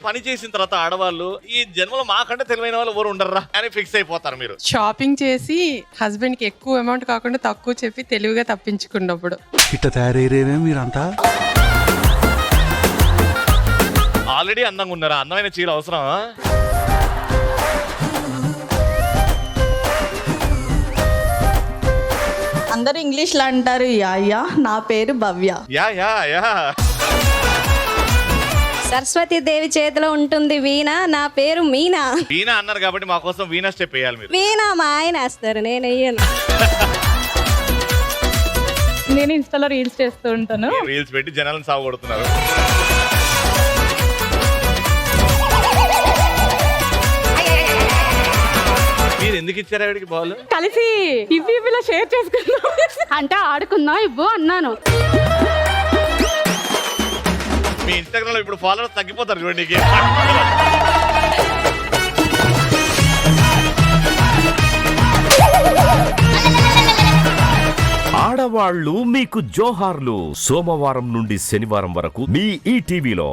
పని చేసిన తర్వాత ఆడవాళ్ళు ఈ జన్మలో మాకంటే తెలివైన వాళ్ళు ఎవరు ఉండర్రా అని ఫిక్స్ అయిపోతారు మీరు. షాపింగ్ చేసి హస్బెండ్ కి ఎక్కువ అమౌంట్ కాకుండా తక్కువ చెప్పి తెలివిగా తప్పించుకున్నప్పుడు. ఇట్ట తయారయ్యేమే మీరంతా. ఆల్రెడీ అందంగా ఉన్నారా, అందమైన చీర అవసరమా? అందరూ ఇంగ్లీష్ లో అంటారు యా యా, నా పేరు Bhavya. Yeah yeah yeah. Saraswati Devi చేతిలో ఉంటుంది వీణ, నా పేరు మీనా. వీణా అన్నారు కాబట్టి మా కోసం వీణా స్టెప్ వేయాలి మీరు. వీణ మా ఆయన వేస్తారు, నేను వెయ్యను. నేను ఇన్స్టాలో రీల్స్ చేస్తూ ఉంటాను. రీల్స్ పెట్టి జనాలను సాగుకొడుతున్నారు. మీరు ఎందుకు ఇచ్చారు ఆవిడికి బాల్? కలిసి ఇవ్విలా షేర్ చేసుకుందాం అంటే ఆడుకుందాం ఇవ్వు అన్నాను. మీ ఇన్స్టాగ్రామ్ లో ఇప్పుడు ఫాలోవర్స్ తగ్గిపోతారు చూడండి. ఆడవాళ్ళు మీకు జోహార్లు. సోమవారం నుండి శనివారం వరకు మీ ఈటీవీలో.